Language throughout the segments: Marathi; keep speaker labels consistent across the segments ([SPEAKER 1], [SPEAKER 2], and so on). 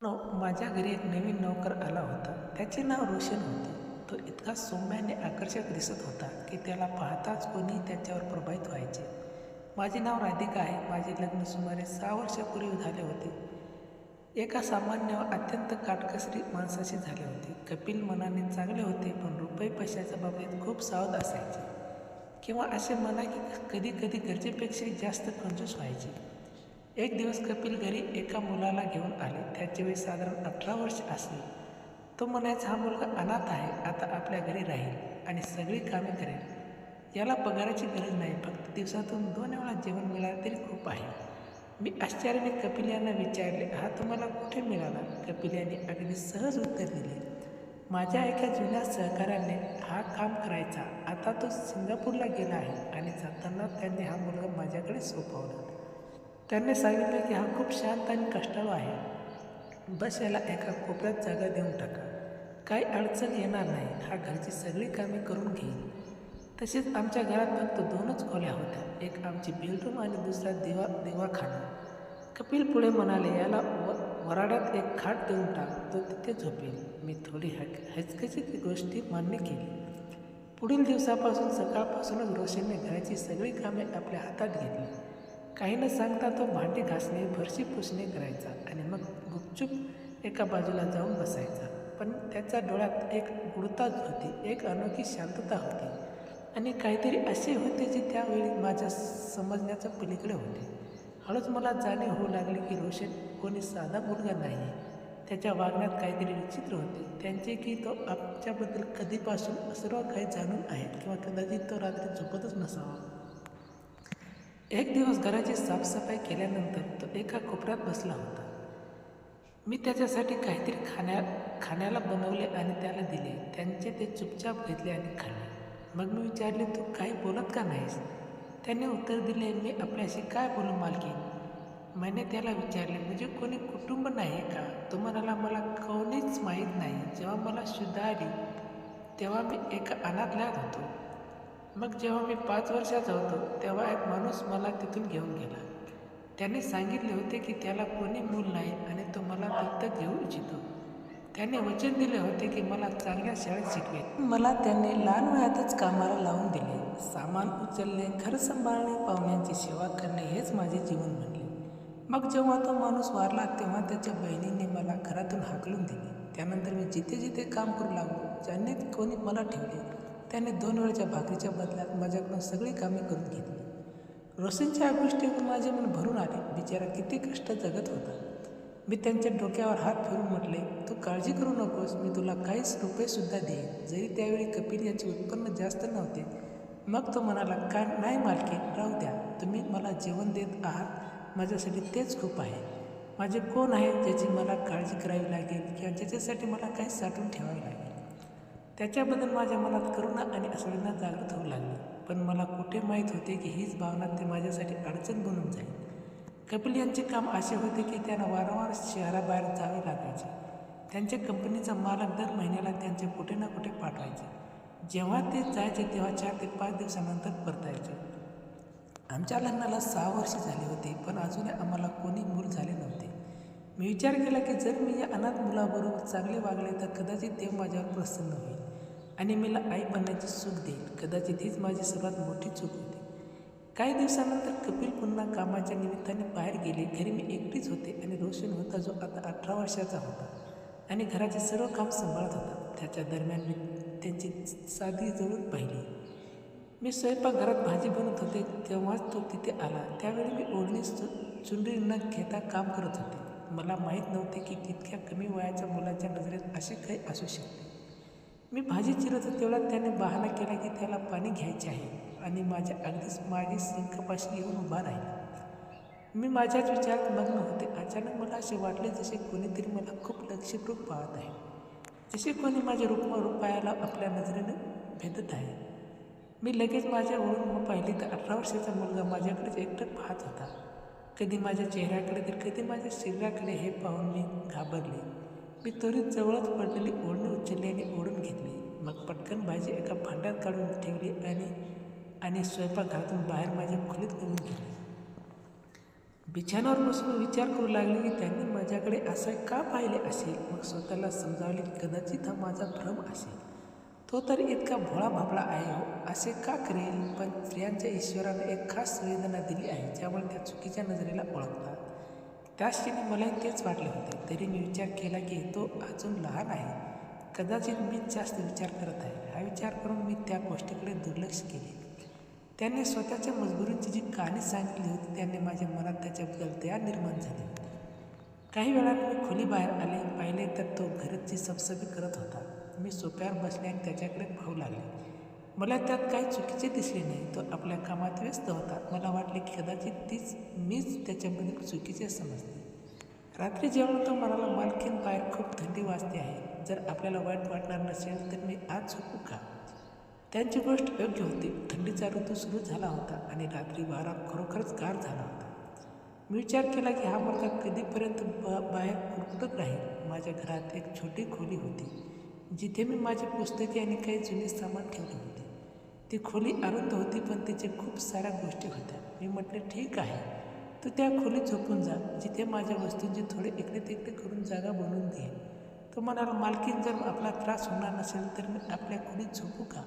[SPEAKER 1] नो माझ्या घरी एक नवीन नोकर आला होता. त्याचे नाव रोशन होते. तो इतका सौम्य आणि आकर्षक दिसत होता की त्याला पाहताच कोणी त्याच्यावर प्रभावित व्हायचे. माझे नाव राधिका आहे. माझे लग्न सुमारे 6 वर्षापूर्वी झाले होते. एका सामान्य अत्यंत काटकसरी माणसाशी झाले होते. कपिल मनाने चांगले होते, पण रुपये पैशाच्या बाबतीत खूप सावध असायचे, किंवा असे म्हणा की कधी कधी गरजेपेक्षा जास्त कंजूस व्हायचे. एक दिवस कपिल घरी एका मुलाला घेऊन आले. त्याचे वय साधारण 18 वर्ष असेल. तो म्हणायचा, हा मुलगा अनाथ आहे, आता आपल्या घरी राहील आणि सगळी कामे करेल. याला पगाराची गरज नाही, फक्त दिवसातून 2 वेळा जेवण मिळाले तरी खूप आहे. मी आश्चर्याने कपिल यांना विचारले, हा तुम्हाला कुठे मिळाला? कपिल यांनी अगदी सहज उत्तर दिले, माझ्या एका जुन्या सहकार्याने हा काम करायचा. आता तो सिंगापूरला गेला आहे आणि जाताना त्यांनी हा मुलगा माझ्याकडे सोपवला. त्यांनी सांगितले की हा खूप शांत आणि कष्टाळू आहे. बस याला एका कोपऱ्यात जागा देऊन टाका. काही अडचण येणार नाही. हा घरची सगळी कामे करून घेईल. तसेच आमच्या घरात फक्त 2च खोल्या होत्या. एक आमची बेडरूम आणि दुसरा दिवाखाना. कपिल पुढे म्हणाले, याला वराड्यात एक खाट देऊन टाक, तो तिथे झोपेल. मी थोडी हचकचित गोष्टी मान्य केली. पुढील दिवसापासून सकाळपासूनच रोशनने घराची सगळी कामे आपल्या हातात घेतली. काही न सांगता तो भांडी घासणे, फरशी पुसणे करायचा आणि मग गुपचूप एका बाजूला जाऊन बसायचा. पण त्याच्या डोळ्यात एक गूढता होती, एक अनोखी शांतता होती आणि काहीतरी असे होते जे त्यावेळी माझ्या समजण्याच्या पलीकडे होते. हळूच मला जाणीव होऊ लागली की रोशन कोणी साधा मुलगा नाही. त्याच्या वागण्यात काहीतरी विचित्र होते. त्यांचे की तो आमच्याबद्दल कधीपासून सर्व काही जाणून आहे, किंवा कदाचित तो रात्री झोपतच नसावा. एक दिवस घराची साफसफाई केल्यानंतर तो एका कोपऱ्यात बसला होता. मी त्याच्यासाठी काहीतरी खाण्याला बनवले आणि त्याला दिले. त्यांचे ते चुपचाप घेतले आणि खाल्ले. मग मी विचारले, तू काही बोलत का नाहीस? त्याने उत्तर दिले, मी आपल्याशी काय बोलू मालकीन? मैंने त्याला विचारले, म्हणजे कोणी कुटुंब नाही का? तो म्हणाला, मला कोणीच माहीत नाही. जेव्हा मला शुद्ध आली तेव्हा मी एका अनाथालयात होतो. मग जेव्हा मी 5 वर्षाचा होतो तेव्हा एक माणूस मला तिथून घेऊन गेला. त्याने सांगितले होते की त्याला कोणी मूल नाही आणि तो मला दत्तक घेऊ इच्छितो. त्याने वचन दिले होते की मला चांगल्या शाळेत शिकवेल. मला त्याने लहान वयातच कामाला लावून दिले. सामान उचलणे, घर सांभाळणे, पाहुण्यांची सेवा करणे हेच माझे जीवन बनले. मग जेव्हा तो माणूस वारला तेव्हा त्याच्या बहिणीने मला घरातून हाकलून दिले. त्यानंतर मी जिथे जिथे काम करू लागलो, ज्यांनी कोणी मला ठेवले त्याने 2 वेळच्या भाकरीच्या बदल्यात माझ्याकडून सगळी कामे करून घेतली. रोशनच्या गोष्टीतून माझे मन भरून आले. बिचारा किती कष्ट जगत होता. मी त्यांच्या डोक्यावर हात फिरून म्हटले, तू काळजी करू नकोस, मी तुला काहीच रुपयेसुद्धा देईन. जरी त्यावेळी कपिल यांचे उत्पन्न जास्त नव्हते. मग तो म्हणाला, का नाही मालकी, राहू द्या. तुम्ही मला जेवण देत आहात, माझ्यासाठी तेच खूप आहे. माझे कोण आहे ज्याची मला काळजी करावी लागेल किंवा ज्याच्यासाठी मला काही साठवून ठेवावे लागेल? त्याच्याबद्दल माझ्या मनात करुणा आणि असंवेदना जागृत होऊ लागली. पण मला कुठे माहीत होते की हीच भावना ते माझ्यासाठी अडचण बनून जाईल. कपिल यांचे काम असे होते की त्यांना वारंवार शहराबाहेर जावे लागायचे. त्यांच्या कंपनीचा मालक दर महिन्याला त्यांचे कुठे ना कुठे पाठवायचे. जेव्हा ते जायचे तेव्हा 4 ते 5 दिवसानंतर परतायचे. आमच्या लग्नाला 6 वर्ष झाले होते, पण अजूनही आम्हाला कोणी मूल झाले नव्हते. मी विचार केला की जर मी या अनाथ मुलाबरोबर चांगले वागले तर कदाचित देव माझ्यावर प्रसन्न होईल आणि मला आई बनण्याची सुख देईल. कदाचित हीच माझी सर्वात मोठी चूक होती. काही दिवसानंतर कपिल पुन्हा कामाच्या निमित्ताने बाहेर गेले. घरी मी एकटीच होते आणि रोशन होता, जो आता 18 वर्षाचा होता आणि घराचे सर्व काम सांभाळत होता. त्याच्या दरम्यान मी त्यांची साधी जवळून पाहिली. मी स्वयंपाकघरात भाजी बनवत होते तेव्हाच तो तिथे आला. त्यावेळी मी ओढणी चुनरी न घेता काम करत होते. मला माहीत नव्हते की तितक्या कमी वयाच्या मुलाच्या नजरेत असे काही असू शकते. मी भाजी चिरत होते तेवढ्यात त्याने बहाणा केला की त्याला पाणी घ्यायचे आहे आणि माझ्या अगदीच मागे सिंकपाशी येऊन उभा राहिला. मी माझ्याच विचारात मग्न होते. अचानक मला असे वाटले जसे कोणीतरी मला खूप लक्षपूर्वक पाहत आहे, जसे कोणी माझ्या रूपायाला आपल्या नजरेने भेदत आहे. मी लगेच माझ्या वळून पाहिले तर 18 वर्षाचा मुलगा माझ्याकडेच एकटक पाहत होता. कधी माझ्या चेहऱ्याकडे तर कधी माझ्या शरीराकडे. हे पाहून मी घाबरले. मी त्वरित जवळच पडलेली ओढणी उचलली आणि ओढून घेतली. मग पटकन भाजी एका भांड्यात काढून ठेवली आणि स्वयंपाकघरातून बाहेर माझ्या खोलीत निघून गेले. बिछाण्यावर बसून विचार करू लागले की त्यांनी माझ्याकडे असं का पाहिले असेल. मग स्वतःला समजावले की कदाचित हा माझा भ्रम असेल. तो तर इतका भोळा भाबळा आहे हो, असे का करेल. पण स्त्रियांच्या ईश्वराने एक खास संवेदना दिली आहे ज्यामुळे त्या चुकीच्या नजरेला ओळखतात. त्याच क्षणी मलाही तेच वाटले होते. तरी मी विचार केला की तो अजून लहान आहे, कदाचित मीच जास्त विचार करत आहे. हा विचार करून मी त्या गोष्टीकडे दुर्लक्ष केले. त्याने स्वतःच्या मजबुरीची जी कहाणी सांगितली होती त्याने माझ्या मनात त्याच्याबद्दल दया निर्माण झाली होती. काही वेळाने मी खोली बाहेर आले, पाहिले तर तो घराची साफसफाई करत होता. मी सोफ्यावर बसले आणि त्याच्याकडे पाहू लागले. मला त्यात काही चुकीचे दिसले नाही. तो आपल्या कामात व्यस्त होता. मला वाटले की कदाचित मीच त्याच्याबद्दल चुकीचे समजते. रात्री जेवण तो म्हणाला, मालकीन बाहेर खूप थंडी वाजते आहे. जर आपल्याला वाईट वाटणार नसेल तर मी आज झोपू का. त्यांची गोष्ट योग्य होती. थंडीचा ऋतू सुरू झाला होता आणि रात्री वारा खरोखरच गार झाला होता. मी विचार केला की हा मुलगा कधीपर्यंत बाहेर कुरकुटत राहील. माझ्या घरात एक छोटी खोली होती जिथे मी माझी पुस्तके आणि काही जुने सामान ठेवले होते. ती खोली अरुंद होती पण तिचे खूप साऱ्या गोष्टी होत्या. मी म्हटले, ठीक आहे, तू त्या खोलीत झोपून जा, जिथे माझ्या वस्तूंची थोडे इकडे तिकडे करून जागा बनवून दे. तो म्हणाला, मालकीन जर आपला त्रास होणार नसेल तर मी आपल्या खोलीत झोपू का.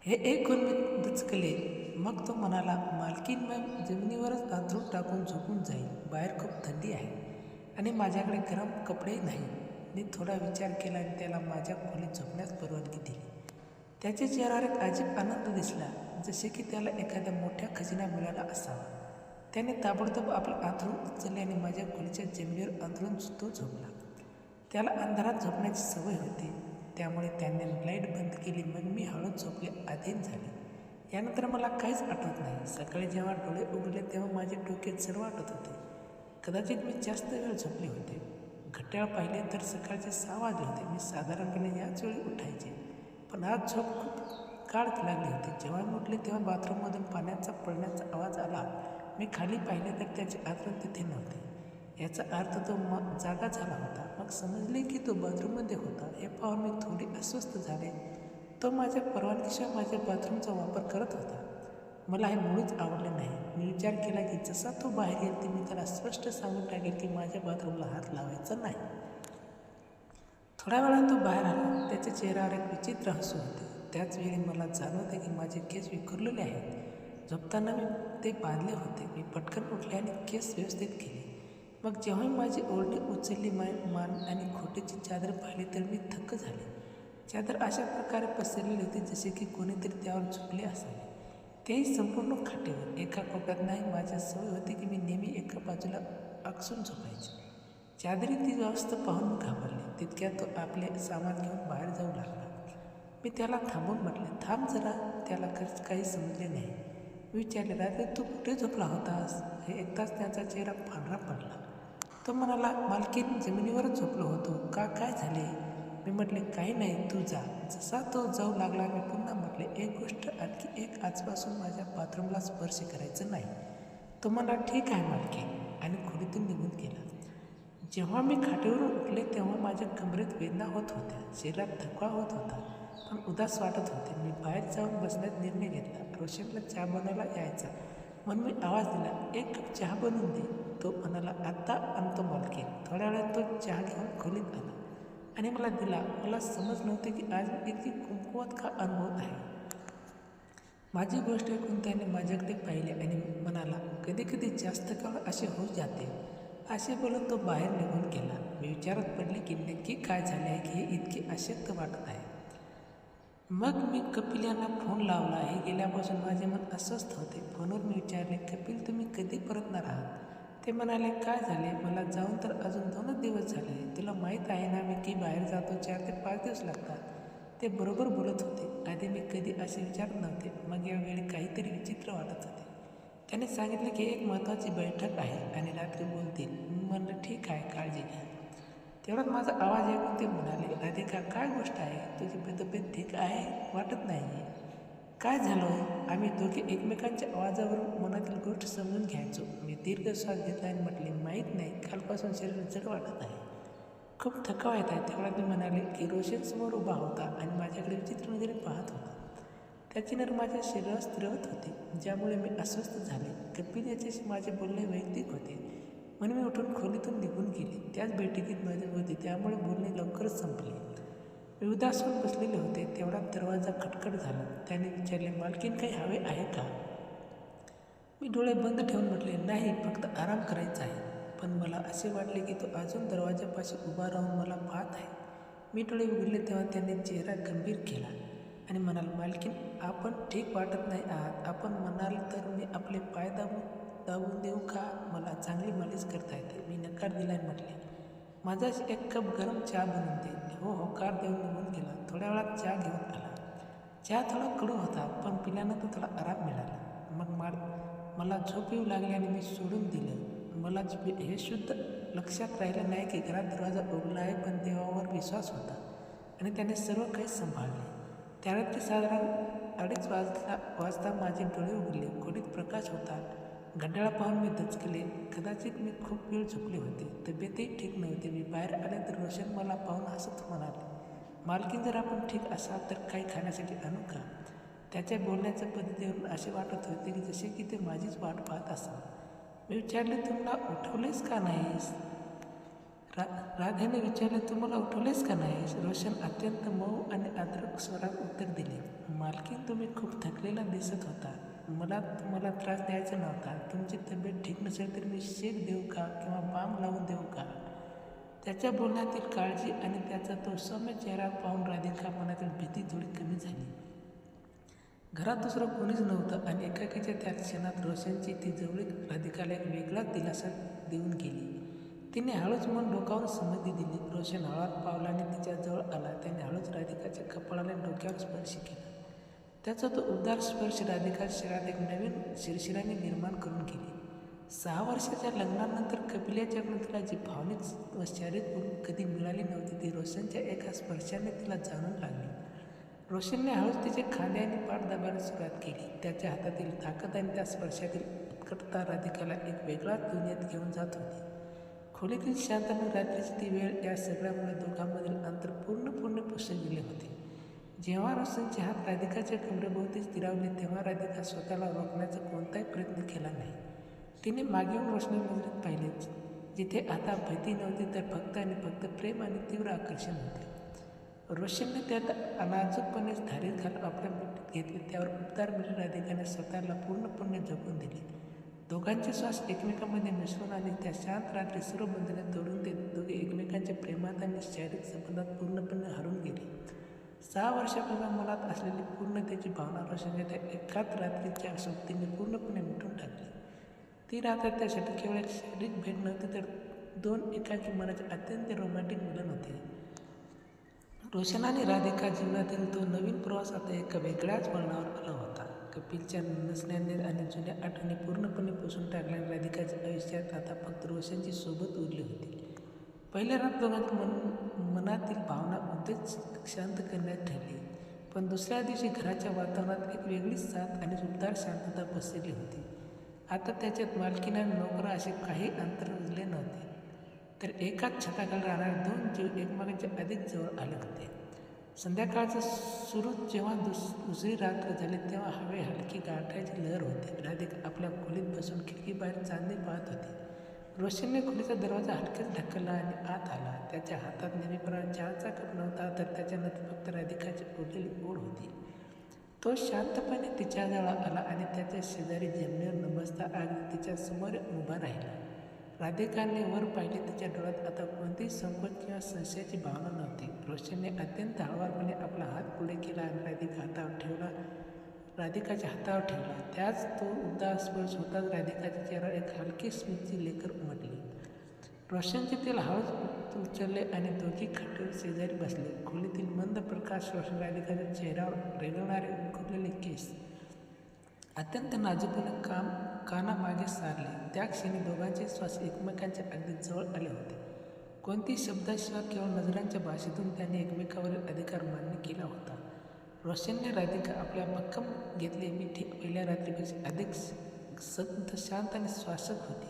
[SPEAKER 1] हे ऐकून मी दचकले. मग तो म्हणाला, मालकीन मग जमिनीवरच अंथरूण टाकून झोपून जाईल. बाहेर खूप थंडी आहे आणि माझ्याकडे गरम कपडे नाही. मी थोडा विचार केला आणि त्याला माझ्या खोलीत झोपण्यास परवानगी दिली. त्याच्या चेहऱ्यावर एक अजीब आनंद दिसला, जसे की त्याला एखाद्या मोठ्या खजिना मिळाला असावा. त्याने ताबडतोब आपलं अंथरूण उचलले आणि माझ्या खोलीच्या जमिनीवर अंथरूण तो झोपला. त्याला अंधारात झोपण्याची सवय होती, त्यामुळे त्याने लाईट बंद केली. मग मी हळूच झोपले अधीन झाले. यानंतर मला काहीच आठवत नाही. सकाळी जेव्हा डोळे उघडले तेव्हा माझे डोके जड वाटत होते. कदाचित मी जास्त वेळ झोपले होते. घड्याळ पाहिले तर सकाळचे 6 वाजले होते. मी साधारणपणे याच वेळी उठायचे, पण आज झोप खूप काळ लागली होती. जेव्हा मी उठले तेव्हा बाथरूममधून पाण्याचा पडण्याचा आवाज आला. मी खाली पाहिले तर त्याचे अंथरूण तिथे नव्हते. याचा अर्थ तो जागा झाला होता. मग समजले की तो बाथरूममध्ये होता. हे पाहून मी थोडी अस्वस्थ झाले. तो माझ्या परवानगीशिवाय माझ्या बाथरूमचा वापर करत होता. मला हे मुळीच आवडले नाही. मी विचार केला की जसा तो बाहेर येईल ते मी त्याला स्पष्ट सांगून टाकेल की माझ्या बाथरूमला हात लावायचा नाही. थोड्या वेळात तो बाहेर आला. त्याच्या चेहऱ्यावर एक विचित्र हसू होते. त्याच वेळी मला जाणवते की माझे केस विखुरलेले आहेत. झोपताना मी ते बांधले होते. मी पटकन उठले आणि केस व्यवस्थित केले. मग जेव्हा मी माझी ओढणी उचलली, मान आणि खोटीची चादर पाहिली तर मी थक्क झाले. चादर अशा प्रकारे पसरलेली होती जसे की कोणीतरी त्यावर झोपले असावे, तेही संपूर्ण खाटेवर. एका कोपऱ्यात नाही. माझ्या सवय होती की मी नेहमी एका बाजूला आकसून झोपायचे. चादरी ती व्यवस्था पाहून मी घाबरले. तितक्यात तो आपले सामान घेऊन बाहेर जाऊ लागला. मी त्याला थांबून म्हटले, थांब जरा. त्याला काही समजले नाही. मी विचारले, रात्री तू कुठे झोपला होतास. हे ऐकताच त्याचा चेहरा पांढरा पडला. तो म्हणाला, मालकीन जमिनीवरच झोपलो होतो का, काय झाले. मी म्हटले, काही नाही, तू जा. जसा तो जाऊ लागला मी पुन्हा म्हटले, एक गोष्ट आणखी एक, आजपासून माझ्या बाथरूमला स्पर्श करायचं नाही. तो म्हणाला, ठीक आहे मालकीन, आणि खोलीतून निघून गेला. जेव्हा मी खाटेवरून उठले तेव्हा माझ्या कमरेत वेदना होत होत्या, शरीरात थकवा होत होता, पण उदास वाटत होते. मी बाहेर जाऊन बसण्याचा निर्णय घेतला. रोशनला चहा बनवायला यायचा म्हणून मी आवाज दिला, एक कप चहा बनवून दे. तो म्हणाला, आत्ता आणतो मालकीन. थोड्या वेळात तो चहा घेऊन खोलीत आला आणि मला दिला. मला समज नव्हते की आज मी इतकी कुमकुवत का अनुभवत आहे. माझी गोष्ट ऐकून त्याने माझ्याकडे पाहिले आणि म्हणाला, कधी कधी जास्त काळ असे होऊ जाते. असे बोलून तो बाहेर निघून गेला. मी विचारात पडले की नक्की काय झाले आहे की हे इतके अशक्त वाटत आहे. मग मी कपिल यांना फोन लावला. हे गेल्यापासून माझे मन अस्वस्थ होते. फोनवर मी विचारले, कपिल तुम्ही कधी परतणार आहात. ते म्हणाले, काय झाले. मला जाऊन तर अजून 2च दिवस झाले. तुला माहीत आहे ना मी की बाहेर जातो 4 ते 5 दिवस लागतात. ते बरोबर बोलत होते. आधी मी कधी असे विचारत नव्हते. मग यावेळी काहीतरी विचित्र वाटत होते. त्याने सांगितले की एक महत्त्वाची बैठक आहे आणि रात्री बोलतील. मी म्हणलं, ठीक आहे, काळजी घ्या. तेवढ्यात माझा आवाज ऐकून ते म्हणाले, राधिका काय गोष्ट आहे. तुझी तब्येत ठीक आहे वाटत नाही. काय झालं. आम्ही दोघे एकमेकांच्या आवाजावरून मनातील गोष्ट समजून घ्यायचो. मी दीर्घ श्वास घेतला आणि म्हटले, माहीत नाही, कालपासून शरीर जड वाटत आहे, खूप थकावा येत आहे. तेवढ्यात मी म्हणाले की रोशन समोर उभा होता आणि माझ्याकडे विचित्र नजरेने पाहत होता. त्याची नर माझ्या शरीरावर स्थिरवत होती, ज्यामुळे मी अस्वस्थ झाले. कपिल याच्याशी माझे बोलणे वैयक्तिक होते म्हणून मी उठून खोलीतून निघून गेले. त्याच बैठकीत माझी होती, त्यामुळे बोलणे लवकरच संपले. मी उदास होऊन बसलेले होते, तेवढ्यात दरवाजा खटखट झाला. त्याने विचारले, मालकीन काही हवे आहे का? मी डोळे बंद ठेवून म्हटले, नाही, फक्त आराम करायचा आहे. पण मला असे वाटले की तो अजून दरवाजापाशी उभा राहून मला पाहत आहे. मी डोळे उघडले तेव्हा त्याने चेहरा गंभीर केला आणि म्हणाल, मालकीन, आपण ठीक वाटत नाही आहात. आपण म्हणाल तर मी आपले पाय दाबून देऊ का? मला चांगली मालिश करता येते. मी नकार दिला आणि म्हटले, माझा एक कप गरम चहा बनवून दे. हो होकार देऊन निघून गेला. थोड्या वेळात चहा घेऊन आला. चहा थोडा कडू होता, पण पिल्यानंतर थोडा आराम मिळाला. मग मला झोप येऊ लागली आणि मी सोडून दिलं. मला हे शुद्ध लक्षात राहिलं नाही की घरात दरवाजा उघडला आहे, पण देवावर विश्वास होता आणि त्याने सर्व काही सांभाळले. त्या रात्री साधारण 2:30 वाजता माझे डोळे उघडले. खोलीत प्रकाश होता. घड्याळा पाहून मी दचकले. कदाचित मी खूप वेळ झोपले होते. तब्येतही ठीक नव्हती. मी बाहेर आले तर रोशन मला पाहून हसत म्हणाले, मालकीन, जर आपण ठीक असाल तर काही खाण्यासाठी आणू का? त्याच्या बोलण्याच्या पद्धतीवरून असे वाटत होते की जसे की ते माझीच वाट पाहत असावं. मी विचारले, तुम्हाला उठवलेस का नाहीस? राधेने विचारले, तुम्हाला उठवलेस का नाहीस? रोशन अत्यंत मऊ आणि आदरक स्वरात उत्तर दिले, मालकीन, तुम्ही खूप थकलेला दिसत होता. मला तुम्हाला त्रास द्यायचा नव्हता. तुमची तब्येत ठीक नसेल तर मी शेक देऊ का किंवा बाम लावून देऊ का? त्याच्या बोलण्यातील काळजी आणि त्याचा तो सौम्य चेहरा पाहून राधिका मनातील भीती थोडी कमी झाली. घरात दुसरं कोणीच नव्हतं आणि एकाकीच्या त्या क्षणात रोशनची ती जवळीक राधिकाला एक वेगळाच दिलासा देऊन गेली. तिने हळूच मन डोकावून संमती दिली. रोशन हळूच पावलाने तिच्या जवळ आला. त्याने हळूच राधिकाच्या कपाळाने डोक्यावर स्पर्श केला. त्याचा तो उबदार स्पर्श राधिका शरीरात एक नवीन शिरशिराने निर्माण करून गेली. 6 वर्षाच्या लग्नानंतर कपिल याच्याकडून तिला जी भावनिक व शारीरिक ओळख कधी मिळाली नव्हती, ती रोशनच्या एका स्पर्शाने तिला जाणून लागली. रोशनने हळूच तिचे खांदे आणि पाठ दाबायला सुरुवात केली. त्याच्या हातातील ताकद आणि त्या स्पर्शातील उत्कटता राधिकाला एक वेगळ्याच दुनियेत घेऊन जात होती. खोलीतील शांत आणि रात्रीची ती वेळ या सगळ्यामुळे दोघांमधील अंतर पूर्णपणे पुसले गेले होते. जेव्हा रोशनचे हात राधिकाच्या कमरेभोवती स्थिरावले तेव्हा राधिका स्वतःला रोखण्याचा कोणताही प्रयत्न केला नाही. तिने मागे येऊन रोशनी नजरेत पाहिले, जिथे आता भीती नव्हती तर फक्त आणि फक्त प्रेम आणि तीव्र आकर्षण होते. रोशनने त्यात नाजूकपणे धारीत घालून आपल्या मिठीत घेतले. त्यावर उबदार मिठी राधिकाने स्वतःला पूर्णपणे झोपून दिली. दोघांचे श्वास एकमेकांमध्ये मिसळून आणि त्या शांत रात्री सर्व बंधने तोडून ते दोघे एकमेकांच्या प्रेमात आणि शारीरिक संबंधात पूर्णपणे हरून गेले. 6 वर्षापूर्वी मनात असलेली पूर्णतेची भावना रोशनने त्या एकाच रात्रीच्या सोबतीने पूर्णपणे मिटून टाकली. ती रात्र त्यासाठी केवळ एक शारीरिक भेट नव्हती, तर 2 एकाकी मनाचे अत्यंत रोमॅन्टिक मिलन होते. रोशन आणि राधिका जीवनातील तो नवीन प्रवास आता एका वेगळ्याच वळणावर आला होता. कपिलच्या नसण्याने आणि जुन्या आठवणी पूर्णपणे पुसून टाकल्याने राधिकाच्या आयुष्यात आता फक्त रोशनची सोबत उरली होती. पहिल्या रात दोघांच्या मनातील भावना उद्देश शांत करण्यात ठरली, पण दुसऱ्या दिवशी घराच्या वातावरणात एक वेगळीच साथ आणि उबदार शांतता पसरली होती. आता त्याच्यात मालकीण आणि नोकरा असे काही अंतर उरले नव्हते, तर एकाच छताखाली राहणारे 2 जीव एकमेकांच्या अधिक जवळ आले होते. संध्याकाळचं सुरू जेव्हा दुसरी रात्र झाली तेव्हा हवे हलकी गारठ्याची लहर होती. राधिका आपल्या खोलीत बसून खिडकीबाहेर चांदणी पाहत होती. रोशनने खोलीचा दरवाजा हलकेच ढकलला आणि आत आला. त्याच्या हातात नेहमीप्रमाणे चहाचा कप नव्हता, तर त्याच्या नंतर फक्त राधिकाची ओढलेली ओढ होती. तो शांतपणे तिच्याजवळ आला आणि त्याच्या शेजारी जमिनीवर न बसता अगदी तिच्या समोर उभा राहिला. राधिकाने वर पाहिले. तिच्या डोळ्यात आता कोणतीही संकोच किंवा संशयाची भावना नव्हती. रोशनने अत्यंत हळुवारपणे आपला हात पुढे केला आणि राधिकाच्या हातावर ठेवला. त्याच तो उबदार स्पर्श होताच राधिकाच्या चेहऱ्यावर एक हलकी स्मितची लेकर उमटली. रोशनचे तेल हळूच उचलले आणि दोघी खाटेवर शेजारी बसले. खोलीतील मंद प्रकाश रोशन राधिकाच्या चेहऱ्यावर रेंगणारे विखुरलेले केस अत्यंत नाजूकपणे कानामागे सारले. त्या क्षणी दोघांचे श्वास एकमेकांच्या अगदी जवळ आले होते. कोणती शब्दाशिवाय केवळ नजरांच्या भाषेतून त्यांनी एकमेकांवरील अधिकार मान्य केला होता. रोशनने राधिका आपल्या भक्कम घेतले. मिठी पहिल्या रात्रीपेक्षा अधिक संथ, शांत आणि श्वासक होती.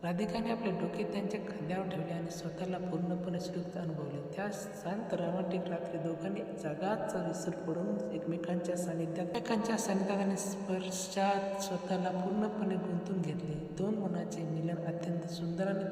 [SPEAKER 1] राधिकाने आपले डोके त्यांच्या खांद्यावर ठेवले आणि स्वतःला पूर्णपणे सुरक्षित अनुभवले. त्या शांत रोमॅन्टिक रात्री दोघांनी जगाचा विसर पडून एकमेकांच्या सानिध्यात आणि स्पर्शात स्वतःला पूर्णपणे गुंतवून घेतले. दोन मनाचे मिलन अत्यंत सुंदर आणि